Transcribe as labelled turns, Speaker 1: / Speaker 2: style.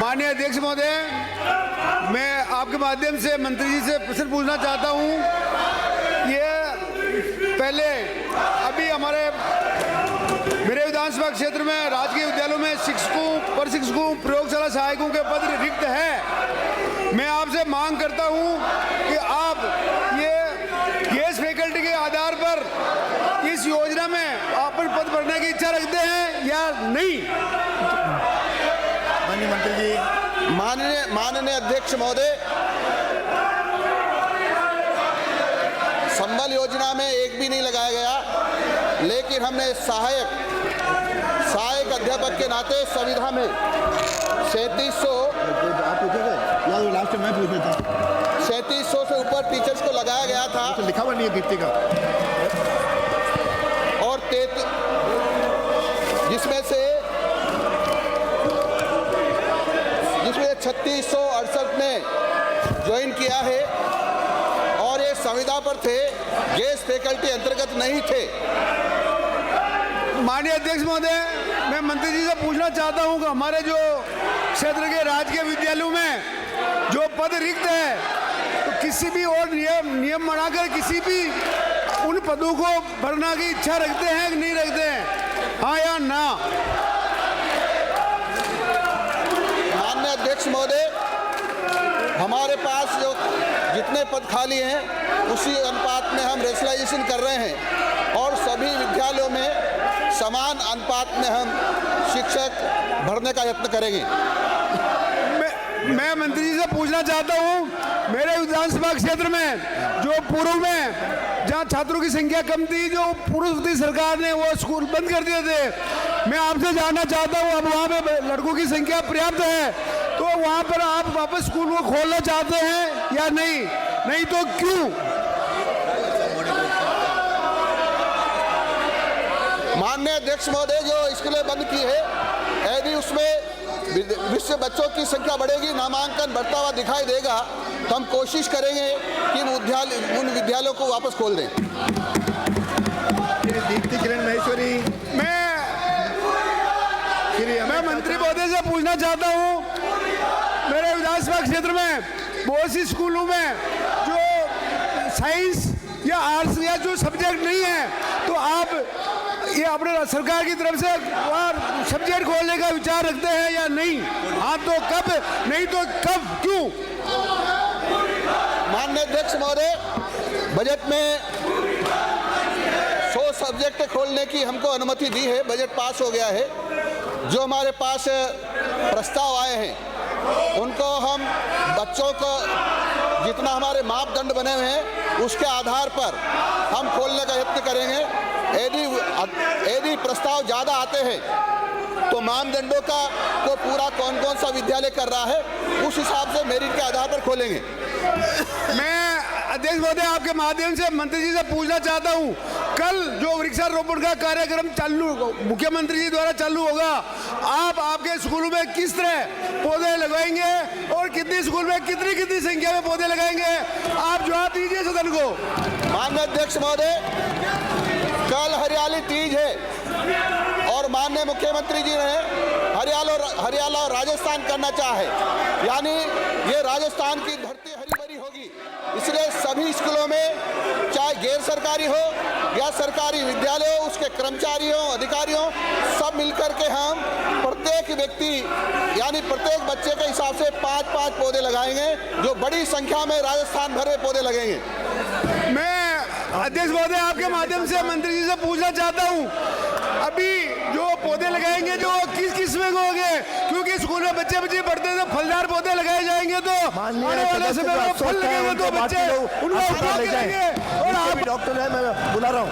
Speaker 1: माननीय अध्यक्ष महोदय, मैं आपके माध्यम से मंत्री जी से प्रश्न पूछना चाहता हूं। ये पहले अभी मेरे विधानसभा क्षेत्र में राजकीय विद्यालयों में शिक्षकों, प्रशिक्षकों, प्रयोगशाला सहायकों के पद रिक्त है। मैं आपसे मांग करता हूं कि आप ये गेस्ट फैकल्टी के आधार पर इस योजना में आप पद भरने की इच्छा रखते हैं या नहीं?
Speaker 2: माननीय मंत्री जी।
Speaker 3: माननीय अध्यक्ष महोदय, संबल योजना में एक भी नहीं लगाया गया, लेकिन हमने सहायक अध्यापक के नाते संविधा में 3700 से ऊपर टीचर्स को लगाया गया था।
Speaker 2: तो लिखा हुआ नहीं है गिनती का।
Speaker 3: और जिसमें 3668 ने ज्वाइन किया है और ये संविदा पर थे, गेस्ट फैकल्टी अंतर्गत नहीं थे।
Speaker 1: माननीय अध्यक्ष महोदय, मैं मंत्री जी से पूछना चाहता हूं कि हमारे जो क्षेत्र के राजकीय विद्यालयों में जो पद रिक्त है, तो किसी भी और नियम बनाकर किसी भी उन पदों को भरने की इच्छा रखते हैं कि नहीं रखते हैं, हाँ या ना?
Speaker 3: माननीय अध्यक्ष महोदय, हमारे पास जो जितने पद खाली हैं उसी अनुपात में हम रेशनलाइजेशन कर रहे हैं और सभी विद्यालयों में समान अनुपात में हम शिक्षक भरने का यत्न करेंगे।
Speaker 1: मैं मंत्री जी से पूछना चाहता हूं, मेरे विधानसभा क्षेत्र में जो पूर्व में जहां छात्रों की संख्या कम थी, जो पूर्व सरकार ने वो स्कूल बंद कर दिए थे, मैं आपसे जानना चाहता हूं अब वहां पे लड़कों की संख्या पर्याप्त है, तो वहां पर आप वापस स्कूल को खोलना चाहते हैं या नहीं? नहीं तो क्यों?
Speaker 3: माननीय अध्यक्ष महोदय, जो स्कूलें बंद की है, यदि उसमें विश्व बच्चों की संख्या बढ़ेगी, नामांकन बढ़ता हुआ दिखाई देगा, तो हम कोशिश करेंगे कि उन विद्यालयों को वापस खोल दें।
Speaker 2: दीप्ति किरण महेश्वरी।
Speaker 1: मैं मंत्री महोदय से पूछना चाहता हूँ, मेरे विधानसभा क्षेत्र में बहुत सी स्कूलों में जो साइंस या आर्ट्स या जो सब्जेक्ट नहीं है, तो आप ये अपने सरकार की तरफ से सब्जेक्ट खोलने का विचार रखते हैं या नहीं? हाँ तो कब, नहीं तो कब, क्यों?
Speaker 3: माननीय अध्यक्ष महोदय, बजट में 100 सब्जेक्ट खोलने की हमको अनुमति दी है, बजट पास हो गया है। जो हमारे पास प्रस्ताव आए हैं उनको हम बच्चों को जितना हमारे मापदंड बने हुए हैं उसके आधार पर हम खोलने का यत्न करेंगे। यदि प्रस्ताव ज़्यादा आते हैं तो मानदंडों को पूरा कौन कौन सा विद्यालय कर रहा है उस हिसाब से मेरिट के आधार पर खोलेंगे।
Speaker 1: मैं अध्यक्ष महोदय आपके माध्यम से मंत्री जी से पूछना चाहता हूं, कल जो वृक्षारोपण का कार्यक्रम मुख्यमंत्री जी द्वारा चालू होगा, आप आपके स्कूलों में किस तरह पौधे लगाएंगे और कितनी स्कूल में कितनी संख्या में पौधे लगाएंगे? आप जवाब दीजिए सदन को।
Speaker 3: माननीय अध्यक्ष महोदय, कल हरियाली तीज है और माननीय मुख्यमंत्री जी ने हरियाला और राजस्थान करना चाहे, यानी ये राजस्थान की धरती हरी भरी होगी। इसलिए सभी स्कूलों में, चाहे गैर सरकारी हो या सरकारी विद्यालय हो, उसके कर्मचारियों, अधिकारियों, सब मिलकर के हम प्रत्येक व्यक्ति यानी प्रत्येक बच्चे के हिसाब से 5-5 पौधे लगाएंगे, जो बड़ी संख्या में राजस्थान भर में पौधे लगेंगे।
Speaker 1: मैं अध्यक्ष महोदय आपके माध्यम से मंत्री जी से पूछना चाहता हूं, अभी जो पौधे लगाएंगे जो किस किस्म के होंगे? क्योंकि स्कूल में बच्चे पढ़ते हैं तो फलदार पौधे लगाए जाएंगे, तो आने वाले समय में फल लगेंगे तो बच्चे उनको उपयोग करेंगे। और आप
Speaker 2: डॉक्टर है, मैं बुला रहा हूँ।